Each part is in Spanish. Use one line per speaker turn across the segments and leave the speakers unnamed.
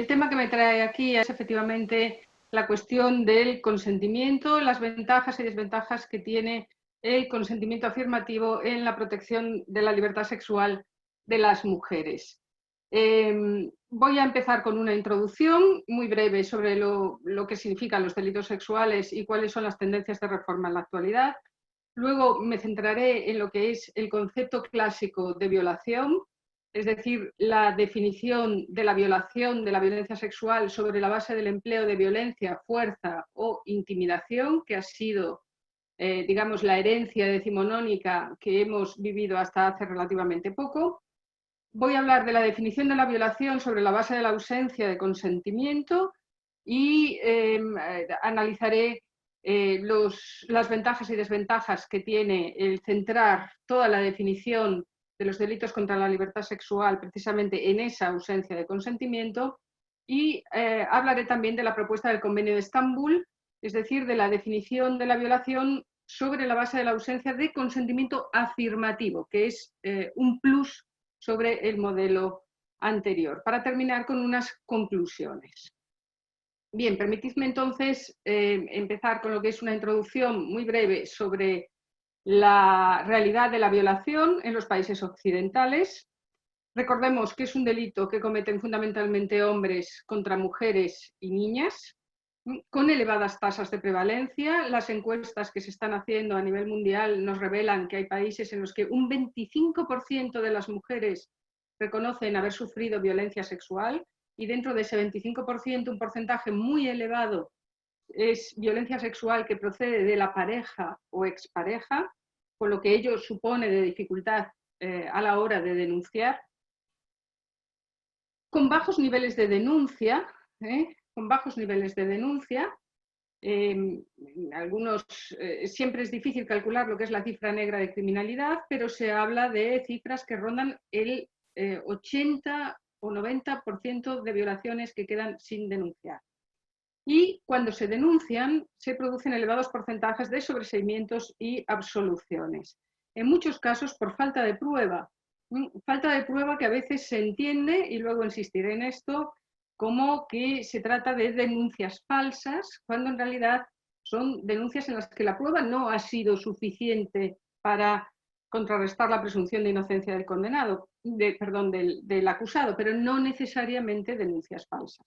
el tema que me trae aquí es efectivamente la cuestión del consentimiento, las ventajas y desventajas que tiene el consentimiento afirmativo en la protección de la libertad sexual de las mujeres. Voy a empezar con una introducción muy breve sobre lo que significan los delitos sexuales y cuáles son las tendencias de reforma en la actualidad. Luego me centraré en lo que es el concepto clásico de violación, es decir, la definición de la violación, de la violencia sexual sobre la base del empleo de violencia, fuerza o intimidación, que ha sido, digamos, la herencia decimonónica que hemos vivido hasta hace relativamente poco. Voy a hablar de la definición de la violación sobre la base de la ausencia de consentimiento y analizaré las ventajas y desventajas que tiene el centrar toda la definición de los delitos contra la libertad sexual precisamente en esa ausencia de consentimiento, y hablaré también de la propuesta del Convenio de Estambul, es decir, de la definición de la violación sobre la base de la ausencia de consentimiento afirmativo, que es un plus sobre el modelo anterior, para terminar con unas conclusiones. Bien, permitidme entonces empezar con lo que es una introducción muy breve sobre la realidad de la violación en los países occidentales. Recordemos que es un delito que cometen fundamentalmente hombres contra mujeres y niñas, con elevadas tasas de prevalencia. Las encuestas que se están haciendo a nivel mundial nos revelan que hay países en los que un 25% de las mujeres reconocen haber sufrido violencia sexual, y dentro de ese 25% un porcentaje muy elevado es violencia sexual que procede de la pareja o expareja, con lo que ello supone de dificultad a la hora de denunciar, con bajos niveles de denuncia, siempre es difícil calcular lo que es la cifra negra de criminalidad, pero se habla de cifras que rondan el 80 o 90% de violaciones que quedan sin denunciar. Y cuando se denuncian, se producen elevados porcentajes de sobreseimientos y absoluciones. En muchos casos por falta de prueba. Falta de prueba que a veces se entiende, y luego insistiré en esto, como que se trata de denuncias falsas, cuando en realidad son denuncias en las que la prueba no ha sido suficiente para contrarrestar la presunción de inocencia del condenado, del acusado, pero no necesariamente denuncias falsas.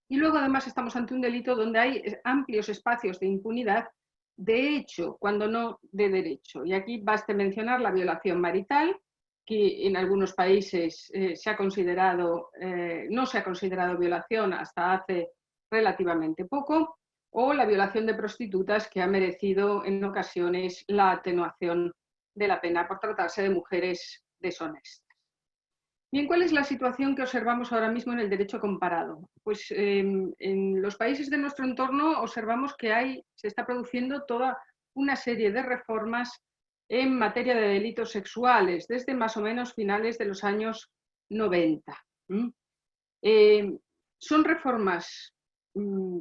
Y luego además estamos ante un delito donde hay amplios espacios de impunidad, de hecho, cuando no de derecho. Y aquí baste mencionar la violación marital, que en algunos países no se ha considerado violación hasta hace relativamente poco, o la violación de prostitutas, que ha merecido en ocasiones la atenuación de la pena por tratarse de mujeres deshonestas. Bien, ¿cuál es la situación que observamos ahora mismo en el derecho comparado? Pues en los países de nuestro entorno observamos que se está produciendo toda una serie de reformas en materia de delitos sexuales, desde más o menos finales de los años 90. Son reformas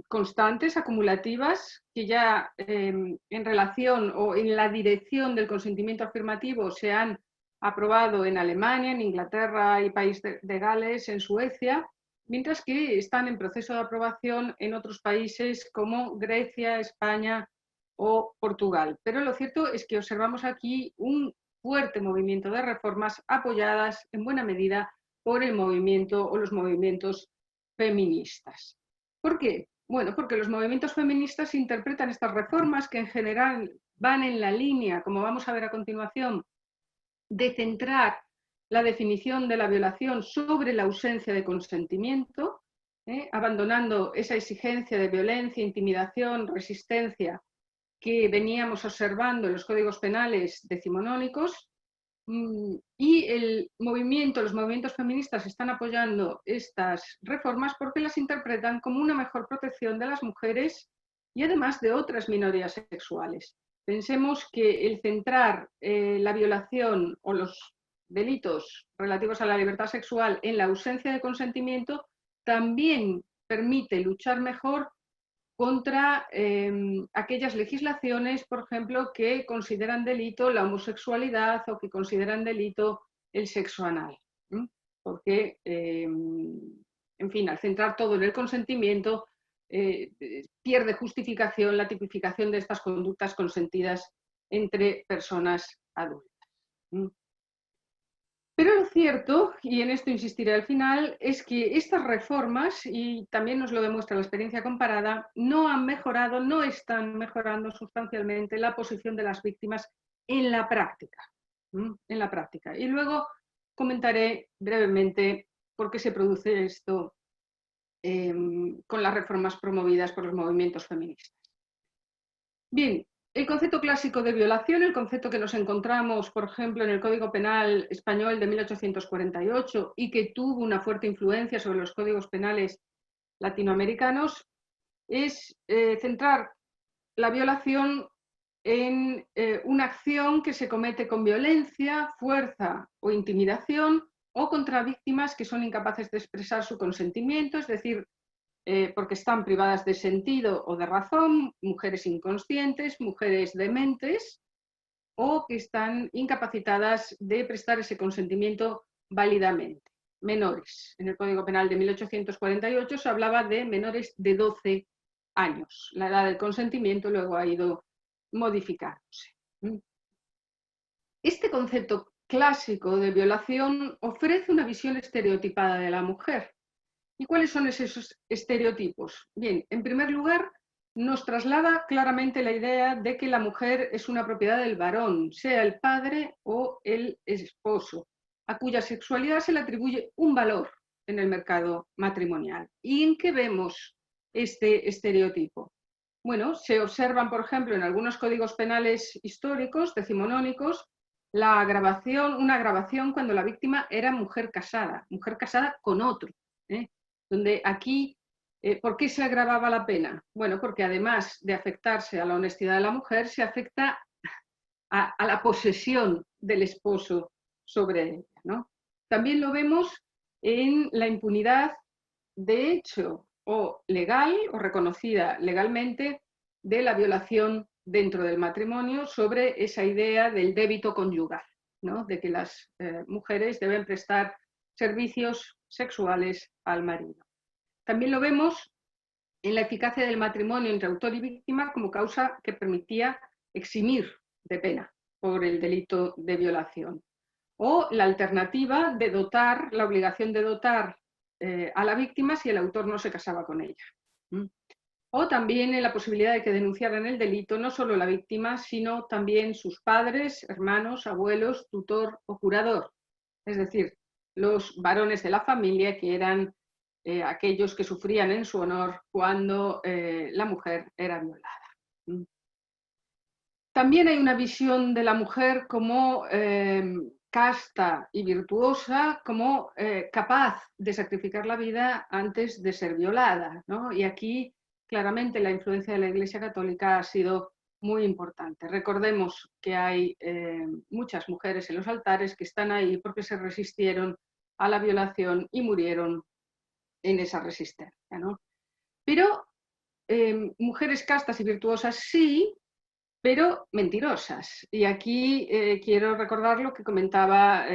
constantes, acumulativas, que ya en relación o en la dirección del consentimiento afirmativo se han aprobado en Alemania, en Inglaterra y País de Gales, en Suecia, mientras que están en proceso de aprobación en otros países como Grecia, España o Portugal. Pero lo cierto es que observamos aquí un fuerte movimiento de reformas apoyadas en buena medida por el movimiento o los movimientos feministas. ¿Por qué? Bueno, porque los movimientos feministas interpretan estas reformas, que en general van en la línea, como vamos a ver a continuación, de centrar la definición de la violación sobre la ausencia de consentimiento, abandonando esa exigencia de violencia, intimidación, resistencia que veníamos observando en los códigos penales decimonónicos. Y los movimientos feministas están apoyando estas reformas porque las interpretan como una mejor protección de las mujeres y además de otras minorías sexuales. Pensemos que el centrar la violación o los delitos relativos a la libertad sexual en la ausencia de consentimiento también permite luchar mejor contra aquellas legislaciones, por ejemplo, que consideran delito la homosexualidad o que consideran delito el sexo anal. Porque en fin, al centrar todo en el consentimiento, pierde justificación la tipificación de estas conductas consentidas entre personas adultas. Pero lo cierto, y en esto insistiré al final, es que estas reformas, y también nos lo demuestra la experiencia comparada, no han mejorado, no están mejorando sustancialmente la posición de las víctimas en la práctica. En la práctica. Y luego comentaré brevemente por qué se produce esto con las reformas promovidas por los movimientos feministas. Bien, el concepto clásico de violación, el concepto que nos encontramos, por ejemplo, en el Código Penal español de 1848 y que tuvo una fuerte influencia sobre los códigos penales latinoamericanos, es centrar la violación en una acción que se comete con violencia, fuerza o intimidación o contra víctimas que son incapaces de expresar su consentimiento, es decir, porque están privadas de sentido o de razón, mujeres inconscientes, mujeres dementes o que están incapacitadas de prestar ese consentimiento válidamente. Menores. En el Código Penal de 1848 se hablaba de menores de 12 años. La edad del consentimiento luego ha ido modificándose. Este concepto clásico de violación ofrece una visión estereotipada de la mujer. ¿Y cuáles son esos estereotipos? Bien, en primer lugar, nos traslada claramente la idea de que la mujer es una propiedad del varón, sea el padre o el esposo, a cuya sexualidad se le atribuye un valor en el mercado matrimonial. ¿Y en qué vemos este estereotipo? Bueno, se observan, por ejemplo, en algunos códigos penales históricos, decimonónicos, una agravación cuando la víctima era mujer casada con otro, donde aquí, ¿por qué se agravaba la pena? Bueno, porque además de afectarse a la honestidad de la mujer, se afecta a la posesión del esposo sobre ella, ¿no? También lo vemos en la impunidad de hecho o legal o reconocida legalmente de la violación dentro del matrimonio sobre esa idea del débito conyugal, ¿no? De que las mujeres deben prestar servicios sexuales al marido. También lo vemos en la eficacia del matrimonio entre autor y víctima como causa que permitía eximir de pena por el delito de violación. O la alternativa de dotar, la obligación de dotar a la víctima si el autor no se casaba con ella. O también en la posibilidad de que denunciaran el delito no solo la víctima, sino también sus padres, hermanos, abuelos, tutor o curador. Es decir, los varones de la familia que eran aquellos que sufrían en su honor cuando la mujer era violada. También hay una visión de la mujer como casta y virtuosa, como capaz de sacrificar la vida antes de ser violada, ¿no? Y aquí claramente la influencia de la Iglesia Católica ha sido muy importante. Recordemos que hay muchas mujeres en los altares que están ahí porque se resistieron a la violación y murieron en esa resistencia, ¿no? Pero mujeres castas y virtuosas sí, pero mentirosas. Y aquí quiero recordar lo que comentaba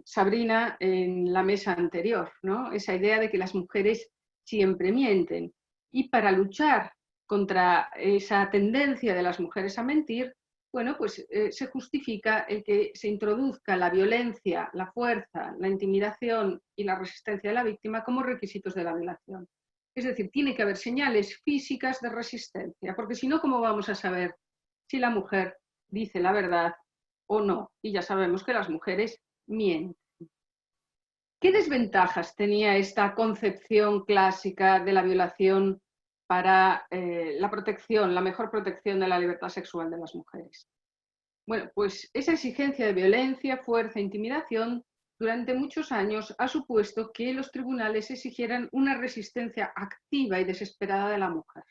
Sabrina en la mesa anterior, ¿no? Esa idea de que las mujeres siempre mienten. Y para luchar contra esa tendencia de las mujeres a mentir, bueno, pues se justifica el que se introduzca la violencia, la fuerza, la intimidación y la resistencia de la víctima como requisitos de la violación. Es decir, tiene que haber señales físicas de resistencia, porque si no, ¿cómo vamos a saber si la mujer dice la verdad o no? Y ya sabemos que las mujeres mienten. ¿Qué desventajas tenía esta concepción clásica de la violación para la protección, la mejor protección de la libertad sexual de las mujeres? Bueno, pues esa exigencia de violencia, fuerza e intimidación durante muchos años ha supuesto que los tribunales exigieran una resistencia activa y desesperada de la mujer.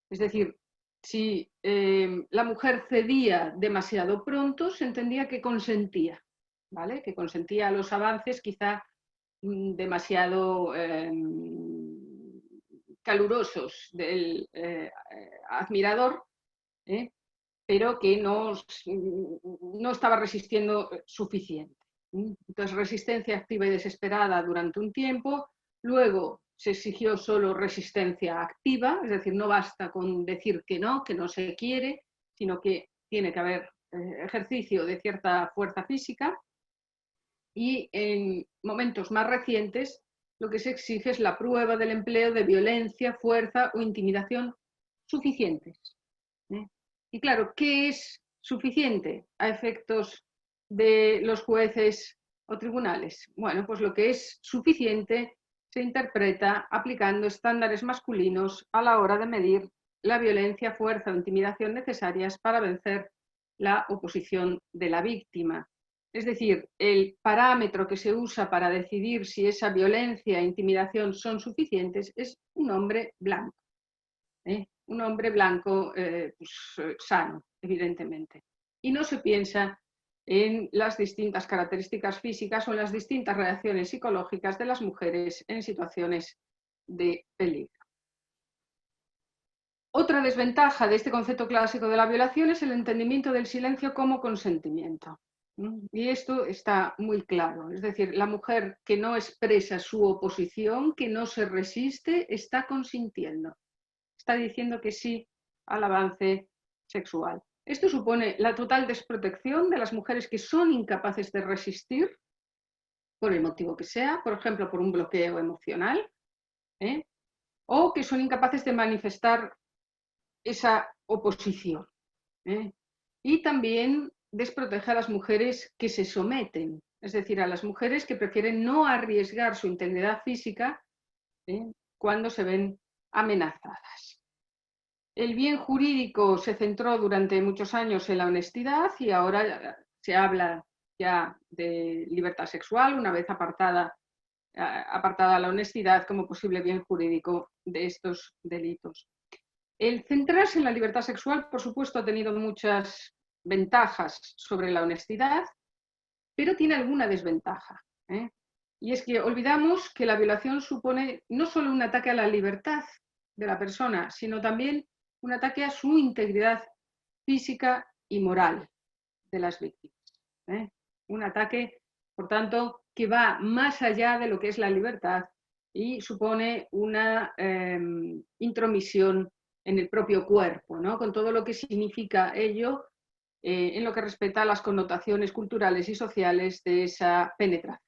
Es decir, si la mujer cedía demasiado pronto, se entendía que consentía, ¿vale? Que consentía a los avances quizá demasiado calurosos del admirador, pero que no estaba resistiendo suficiente. Entonces, resistencia activa y desesperada durante un tiempo, luego se exigió solo resistencia activa, es decir, no basta con decir que no se quiere, sino que tiene que haber ejercicio de cierta fuerza física. Y en momentos más recientes lo que se exige es la prueba del empleo de violencia, fuerza o intimidación suficientes. Y claro, ¿qué es suficiente a efectos de los jueces o tribunales? Bueno, pues lo que es suficiente se interpreta aplicando estándares masculinos a la hora de medir la violencia, fuerza o intimidación necesarias para vencer la oposición de la víctima. Es decir, el parámetro que se usa para decidir si esa violencia e intimidación son suficientes es un hombre blanco. Un hombre blanco sano, evidentemente. Y no se piensa en las distintas características físicas o en las distintas reacciones psicológicas de las mujeres en situaciones de peligro. Otra desventaja de este concepto clásico de la violación es el entendimiento del silencio como consentimiento. Y esto está muy claro, es decir, la mujer que no expresa su oposición, que no se resiste, está consintiendo. Está diciendo que sí al avance sexual. Esto supone la total desprotección de las mujeres que son incapaces de resistir, por el motivo que sea, por ejemplo, por un bloqueo emocional, o que son incapaces de manifestar esa oposición. Y también desprotege a las mujeres que se someten, es decir, a las mujeres que prefieren no arriesgar su integridad física cuando se ven amenazadas. El bien jurídico se centró durante muchos años en la honestidad y ahora se habla ya de libertad sexual, una vez apartada la honestidad como posible bien jurídico de estos delitos. El centrarse en la libertad sexual, por supuesto, ha tenido muchas ventajas sobre la honestidad, pero tiene alguna desventaja. Y es que olvidamos que la violación supone no solo un ataque a la libertad de la persona, sino también un ataque a su integridad física y moral de las víctimas. Un ataque, por tanto, que va más allá de lo que es la libertad y supone una intromisión en el propio cuerpo, ¿no? Con todo lo que significa ello en lo que respecta a las connotaciones culturales y sociales de esa penetración.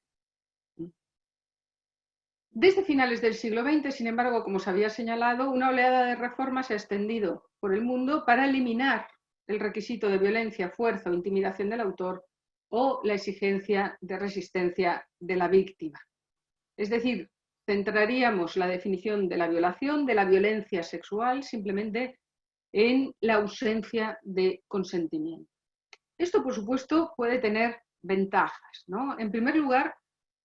Desde finales del siglo XX, sin embargo, como se había señalado, una oleada de reformas se ha extendido por el mundo para eliminar el requisito de violencia, fuerza o intimidación del autor o la exigencia de resistencia de la víctima. Es decir, centraríamos la definición de la violación, de la violencia sexual, simplemente en la ausencia de consentimiento. Esto, por supuesto, puede tener ventajas, ¿no? En primer lugar,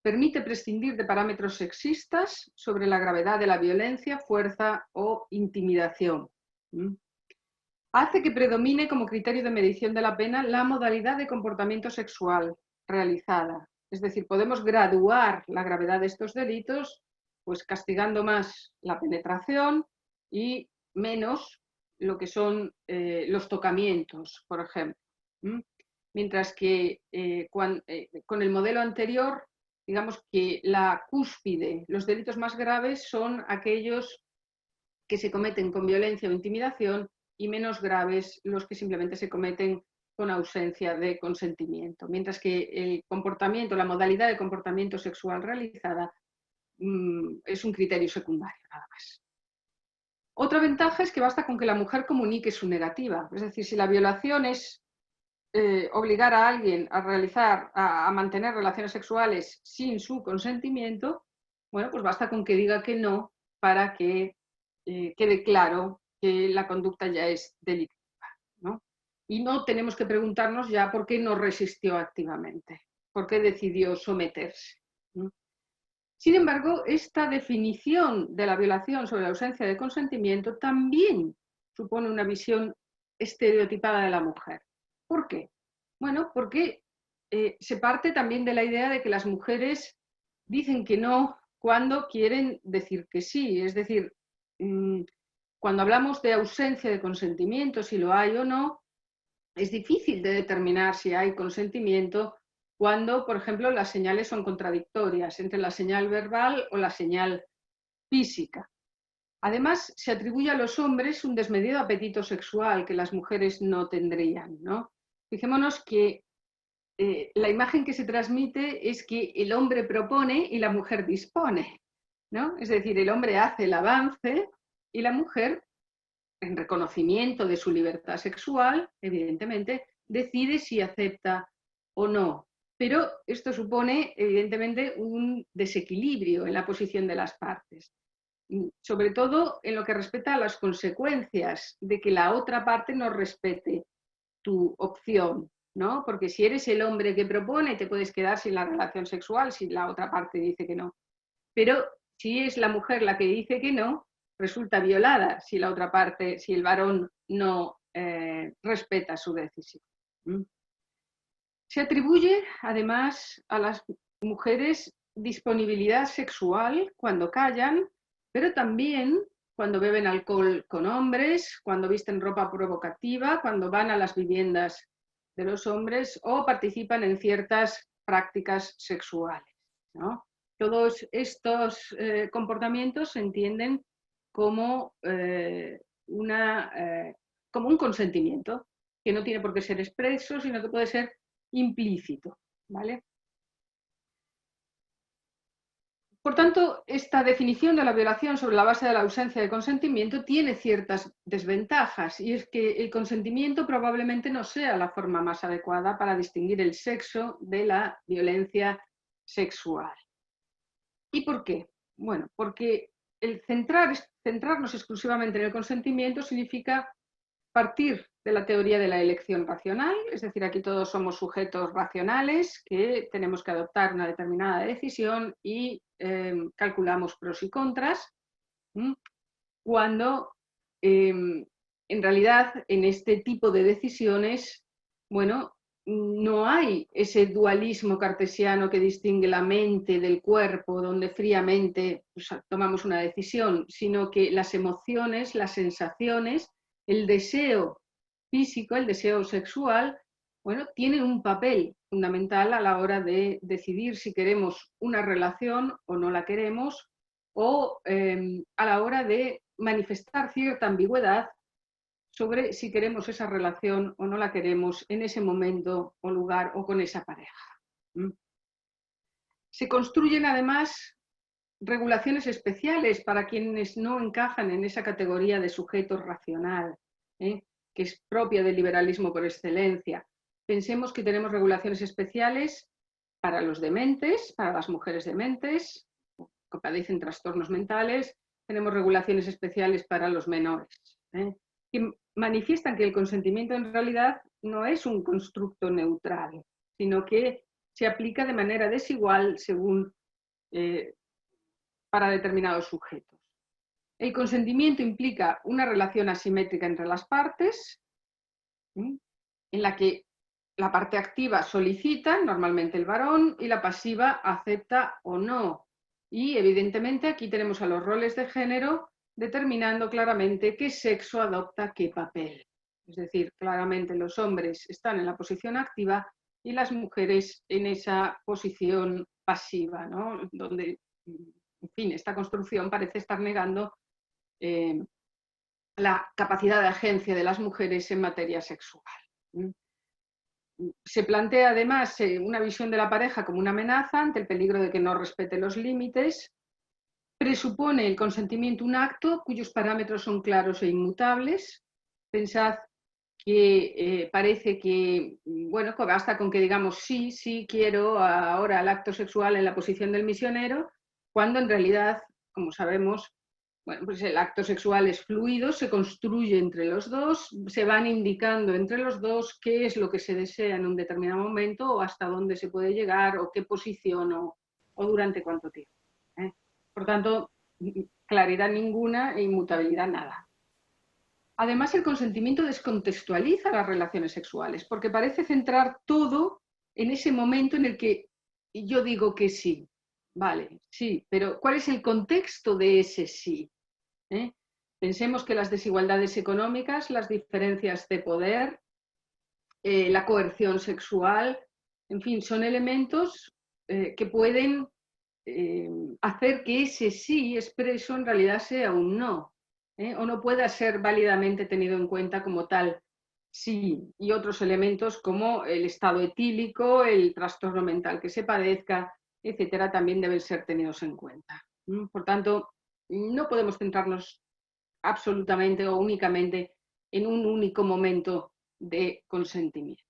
permite prescindir de parámetros sexistas sobre la gravedad de la violencia, fuerza o intimidación. Hace que predomine como criterio de medición de la pena la modalidad de comportamiento sexual realizada. Es decir, podemos graduar la gravedad de estos delitos, pues castigando más la penetración y menos lo que son los tocamientos, por ejemplo. Mientras que con el modelo anterior, digamos que la cúspide, los delitos más graves son aquellos que se cometen con violencia o intimidación y menos graves los que simplemente se cometen con ausencia de consentimiento. Mientras que el comportamiento, la modalidad de comportamiento sexual realizada es un criterio secundario, nada más. Otra ventaja es que basta con que la mujer comunique su negativa. Es decir, si la violación es obligar a alguien a mantener relaciones sexuales sin su consentimiento, bueno, pues basta con que diga que no para que quede claro que la conducta ya es delictiva, ¿no? Y no tenemos que preguntarnos ya por qué no resistió activamente, por qué decidió someterse, ¿no? Sin embargo, esta definición de la violación sobre la ausencia de consentimiento también supone una visión estereotipada de la mujer. ¿Por qué? Bueno, porque se parte también de la idea de que las mujeres dicen que no cuando quieren decir que sí. Es decir, cuando hablamos de ausencia de consentimiento, si lo hay o no, es difícil de determinar si hay consentimiento cuando, por ejemplo, las señales son contradictorias entre la señal verbal o la señal física. Además, se atribuye a los hombres un desmedido apetito sexual que las mujeres no tendrían, ¿no? Fijémonos que la imagen que se transmite es que el hombre propone y la mujer dispone, ¿no? Es decir, el hombre hace el avance y la mujer, en reconocimiento de su libertad sexual, evidentemente, decide si acepta o no. Pero esto supone, evidentemente, un desequilibrio en la posición de las partes, sobre todo en lo que respecta a las consecuencias de que la otra parte no respete tu opción, ¿no? Porque si eres el hombre que propone, te puedes quedar sin la relación sexual si la otra parte dice que no. Pero si es la mujer la que dice que no, resulta violada si la otra parte, si el varón no respeta su decisión. Se atribuye además a las mujeres disponibilidad sexual cuando callan, pero también cuando beben alcohol con hombres, cuando visten ropa provocativa, cuando van a las viviendas de los hombres o participan en ciertas prácticas sexuales, ¿no? Todos estos comportamientos se entienden como, como un consentimiento, que no tiene por qué ser expreso, sino que puede ser implícito, ¿vale? Por tanto, esta definición de la violación sobre la base de la ausencia de consentimiento tiene ciertas desventajas, y es que el consentimiento probablemente no sea la forma más adecuada para distinguir el sexo de la violencia sexual. ¿Y por qué? Bueno, porque el centrarnos exclusivamente en el consentimiento significa partir de la teoría de la elección racional, es decir, aquí todos somos sujetos racionales que tenemos que adoptar una determinada decisión y calculamos pros y contras, cuando en realidad en este tipo de decisiones, bueno, no hay ese dualismo cartesiano que distingue la mente del cuerpo, donde fríamente pues, tomamos una decisión, sino que las emociones, las sensaciones, el deseo físico, el deseo sexual, bueno, tienen un papel fundamental a la hora de decidir si queremos una relación o no la queremos, o a la hora de manifestar cierta ambigüedad sobre si queremos esa relación o no la queremos en ese momento o lugar o con esa pareja. Se construyen además regulaciones especiales para quienes no encajan en esa categoría de sujeto racional, que es propia del liberalismo por excelencia. Pensemos que tenemos regulaciones especiales para los dementes, para las mujeres dementes, que padecen trastornos mentales, tenemos regulaciones especiales para los menores, que manifiestan que el consentimiento en realidad no es un constructo neutral, sino que se aplica de manera desigual según para determinados sujetos. El consentimiento implica una relación asimétrica entre las partes, en la que la parte activa solicita, normalmente el varón, y la pasiva acepta o no. Y evidentemente aquí tenemos a los roles de género determinando claramente qué sexo adopta qué papel. Es decir, claramente los hombres están en la posición activa y las mujeres en esa posición pasiva, ¿no? Donde, en fin, esta construcción parece estar negando la capacidad de agencia de las mujeres en materia sexual. Se plantea además una visión de la pareja como una amenaza ante el peligro de que no respete los límites. Presupone el consentimiento un acto cuyos parámetros son claros e inmutables. Pensad que parece que, bueno, basta con que digamos sí, sí, quiero ahora el acto sexual en la posición del misionero, cuando en realidad, como sabemos, bueno, pues el acto sexual es fluido, se construye entre los dos, se van indicando entre los dos qué es lo que se desea en un determinado momento o hasta dónde se puede llegar o qué posición o durante cuánto tiempo. Por tanto, claridad ninguna e inmutabilidad nada. Además, el consentimiento descontextualiza las relaciones sexuales porque parece centrar todo en ese momento en el que yo digo que sí. Vale, sí, pero ¿cuál es el contexto de ese sí? Pensemos que las desigualdades económicas, las diferencias de poder, la coerción sexual, En fin, son elementos que pueden hacer que ese sí expreso en realidad sea un no, o no pueda ser válidamente tenido en cuenta como tal sí, y otros elementos como el estado etílico, el trastorno mental que se padezca, etcétera, también deben ser tenidos en cuenta. Por tanto, no podemos centrarnos absolutamente o únicamente en un único momento de consentimiento.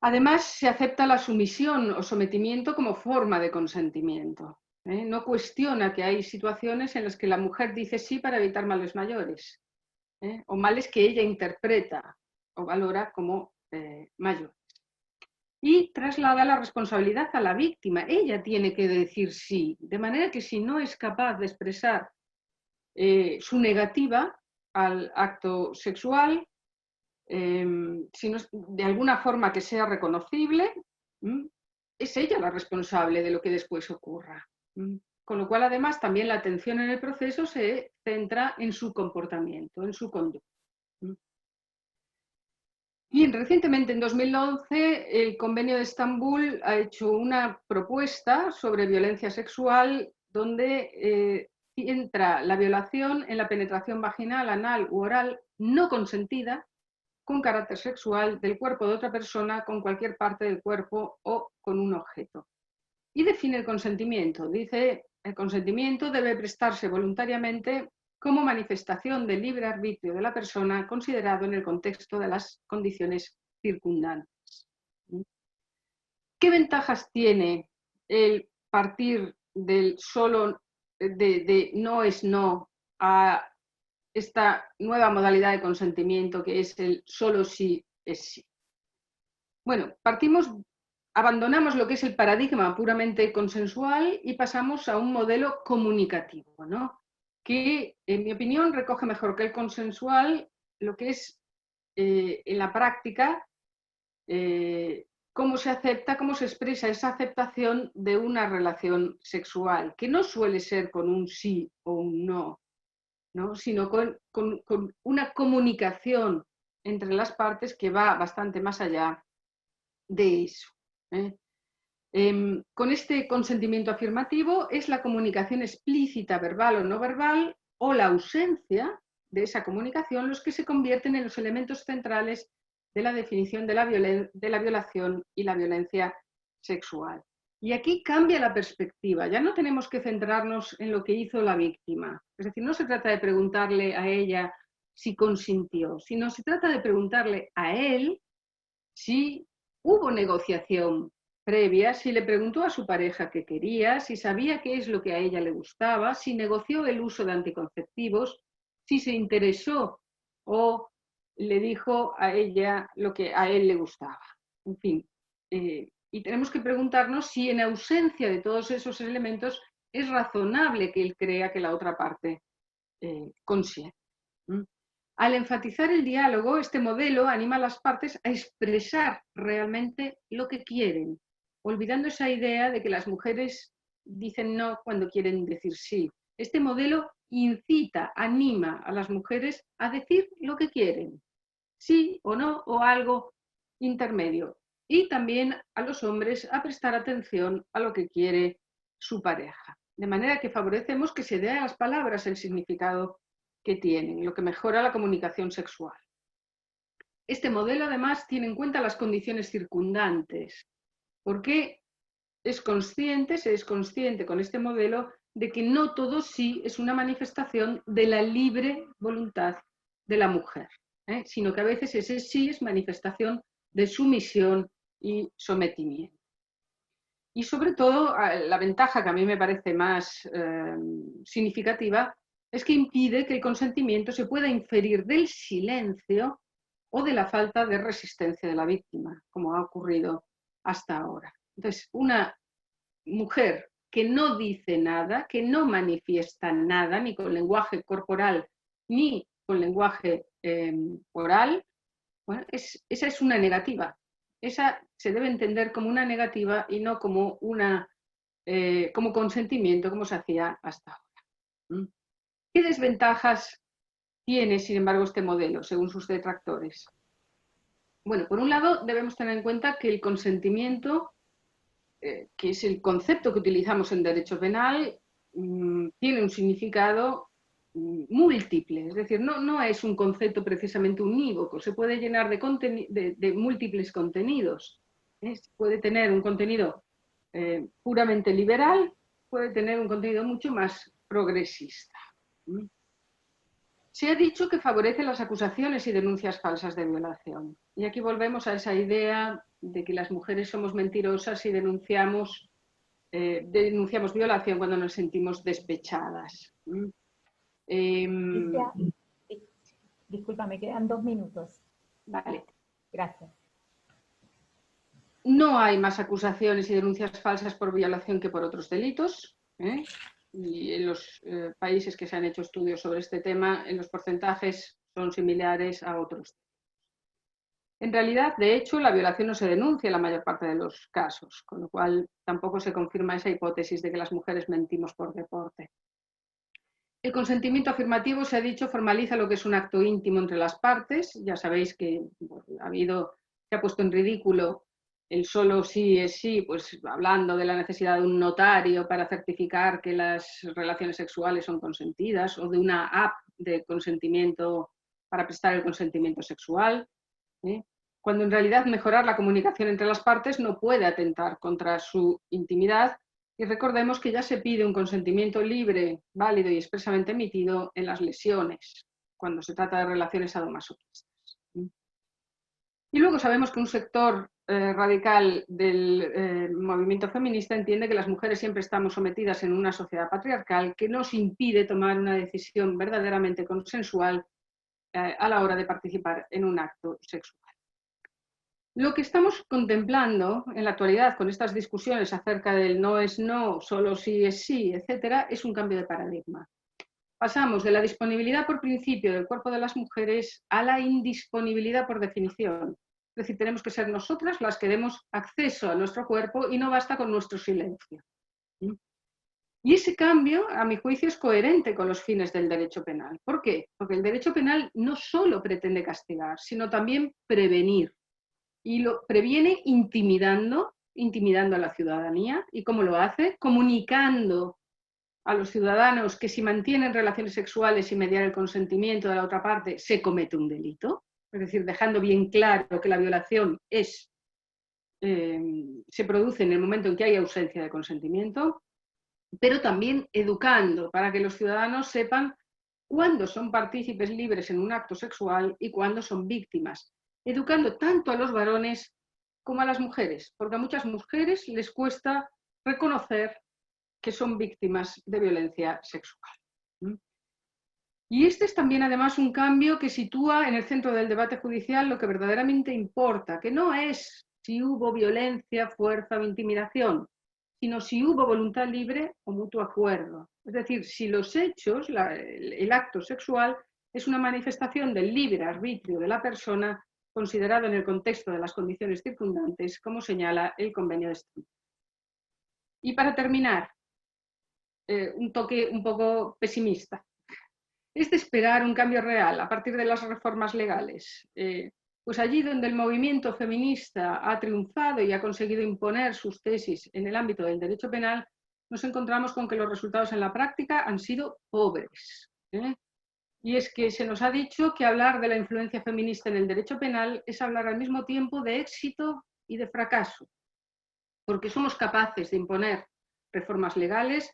Además, se acepta la sumisión o sometimiento como forma de consentimiento. No cuestiona que hay situaciones en las que la mujer dice sí para evitar males mayores, o males que ella interpreta o valora como mayores. Y traslada la responsabilidad a la víctima. Ella tiene que decir sí, de manera que si no es capaz de expresar su negativa al acto sexual, si no, de alguna forma que sea reconocible, es ella la responsable de lo que después ocurra. Con lo cual, además, también la atención en el proceso se centra en su comportamiento, en su conducta. Bien, recientemente, en 2011, el Convenio de Estambul ha hecho una propuesta sobre violencia sexual donde entra la violación en la penetración vaginal, anal u oral no consentida con carácter sexual del cuerpo de otra persona con cualquier parte del cuerpo o con un objeto. Y define el consentimiento. Dice, el consentimiento debe prestarse voluntariamente como manifestación del libre arbitrio de la persona considerado en el contexto de las condiciones circundantes. ¿Qué ventajas tiene el partir del solo de no es no a esta nueva modalidad de consentimiento que es el solo sí es sí? Bueno, abandonamos lo que es el paradigma puramente consensual y pasamos a un modelo comunicativo, ¿no? Que, en mi opinión, recoge mejor que el consensual lo que es en la práctica cómo se acepta, cómo se expresa esa aceptación de una relación sexual, que no suele ser con un sí o un no, ¿no? Sino con una comunicación entre las partes que va bastante más allá de eso. Con este consentimiento afirmativo es la comunicación explícita, verbal o no verbal, o la ausencia de esa comunicación los que se convierten en los elementos centrales de la definición de la violación y la violencia sexual. Y aquí cambia la perspectiva, ya no tenemos que centrarnos en lo que hizo la víctima. Es decir, no se trata de preguntarle a ella si consintió, sino se trata de preguntarle a él si hubo negociación previa, si le preguntó a su pareja qué quería, si sabía qué es lo que a ella le gustaba, si negoció el uso de anticonceptivos, si se interesó o le dijo a ella lo que a él le gustaba. En fin, y tenemos que preguntarnos si en ausencia de todos esos elementos es razonable que él crea que la otra parte consiente. Al enfatizar el diálogo, este modelo anima a las partes a expresar realmente lo que quieren, olvidando esa idea de que las mujeres dicen no cuando quieren decir sí. Este modelo incita, anima a las mujeres a decir lo que quieren, sí o no, o algo intermedio. Y también a los hombres a prestar atención a lo que quiere su pareja. De manera que favorecemos que se dé a las palabras el significado que tienen, lo que mejora la comunicación sexual. Este modelo además tiene en cuenta las condiciones circundantes, porque se es consciente con este modelo de que no todo sí es una manifestación de la libre voluntad de la mujer, sino que a veces ese sí es manifestación de sumisión y sometimiento. Y sobre todo, la ventaja que a mí me parece más significativa es que impide que el consentimiento se pueda inferir del silencio o de la falta de resistencia de la víctima, como ha ocurrido hasta ahora. Entonces, una mujer que no dice nada, que no manifiesta nada, ni con lenguaje corporal, ni con lenguaje oral, bueno, esa es una negativa. Esa se debe entender como una negativa y no como como consentimiento, como se hacía hasta ahora. ¿Qué desventajas tiene, sin embargo, este modelo, según sus detractores? Bueno, por un lado debemos tener en cuenta que el consentimiento, que es el concepto que utilizamos en derecho penal, tiene un significado múltiple, es decir, no es un concepto precisamente unívoco, se puede llenar de múltiples contenidos. Puede tener un contenido puramente liberal, puede tener un contenido mucho más progresista. Se ha dicho que favorece las acusaciones y denuncias falsas de violación. Y aquí volvemos a esa idea de que las mujeres somos mentirosas y denunciamos violación cuando nos sentimos despechadas.
Alicia, disculpa, me quedan 2 minutos.
Vale.
Gracias.
No hay más acusaciones y denuncias falsas por violación que por otros delitos. Y en los países que se han hecho estudios sobre este tema, los porcentajes son similares a otros. En realidad, de hecho, la violación no se denuncia en la mayor parte de los casos, con lo cual tampoco se confirma esa hipótesis de que las mujeres mentimos por deporte. El consentimiento afirmativo, se ha dicho, formaliza lo que es un acto íntimo entre las partes. Ya sabéis que se ha puesto en ridículo el solo sí es sí, pues hablando de la necesidad de un notario para certificar que las relaciones sexuales son consentidas, o de una app de consentimiento para prestar el consentimiento sexual, cuando en realidad mejorar la comunicación entre las partes no puede atentar contra su intimidad. Y recordemos que ya se pide un consentimiento libre, válido y expresamente emitido en las lesiones, cuando se trata de relaciones sadomasoquistas. Y luego sabemos que un sector radical del movimiento feminista entiende que las mujeres siempre estamos sometidas en una sociedad patriarcal que nos impide tomar una decisión verdaderamente consensual a la hora de participar en un acto sexual. Lo que estamos contemplando en la actualidad con estas discusiones acerca del no es no, solo sí es sí, etcétera, es un cambio de paradigma. Pasamos de la disponibilidad por principio del cuerpo de las mujeres a la indisponibilidad por definición. Es decir, tenemos que ser nosotras las que demos acceso a nuestro cuerpo y no basta con nuestro silencio. Y ese cambio, a mi juicio, es coherente con los fines del derecho penal. ¿Por qué? Porque el derecho penal no solo pretende castigar, sino también prevenir. Y lo previene intimidando a la ciudadanía. ¿Y cómo lo hace? Comunicando a los ciudadanos que si mantienen relaciones sexuales sin mediar el consentimiento de la otra parte, se comete un delito. Es decir, dejando bien claro que la violación se produce en el momento en que hay ausencia de consentimiento, pero también educando para que los ciudadanos sepan cuándo son partícipes libres en un acto sexual y cuándo son víctimas, educando tanto a los varones como a las mujeres, porque a muchas mujeres les cuesta reconocer que son víctimas de violencia sexual. Y este es también además un cambio que sitúa en el centro del debate judicial lo que verdaderamente importa, que no es si hubo violencia, fuerza o intimidación, sino si hubo voluntad libre o mutuo acuerdo. Es decir, si los hechos, el acto sexual, es una manifestación del libre arbitrio de la persona considerado en el contexto de las condiciones circundantes, como señala el Convenio de Estambul. Y para terminar, un toque un poco pesimista. Es de esperar un cambio real a partir de las reformas legales. Pues allí donde el movimiento feminista ha triunfado y ha conseguido imponer sus tesis en el ámbito del derecho penal, nos encontramos con que los resultados en la práctica han sido pobres. Y es que se nos ha dicho que hablar de la influencia feminista en el derecho penal es hablar al mismo tiempo de éxito y de fracaso, porque somos capaces de imponer reformas legales,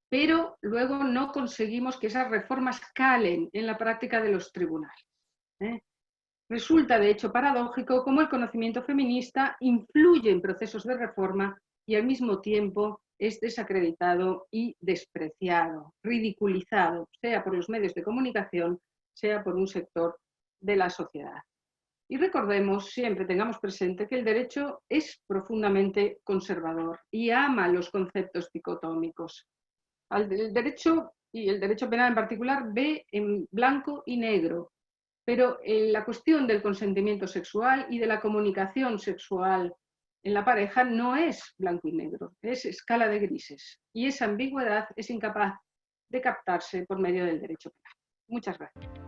pero luego no conseguimos que esas reformas calen en la práctica de los tribunales. Resulta, de hecho, paradójico cómo el conocimiento feminista influye en procesos de reforma y al mismo tiempo es desacreditado y despreciado, ridiculizado, sea por los medios de comunicación, sea por un sector de la sociedad. Y recordemos, siempre tengamos presente que el derecho es profundamente conservador y ama los conceptos dicotómicos. El derecho, y el derecho penal en particular, ve en blanco y negro, pero la cuestión del consentimiento sexual y de la comunicación sexual en la pareja no es blanco y negro, es escala de grises. Y esa ambigüedad es incapaz de captarse por medio del derecho penal. Muchas gracias.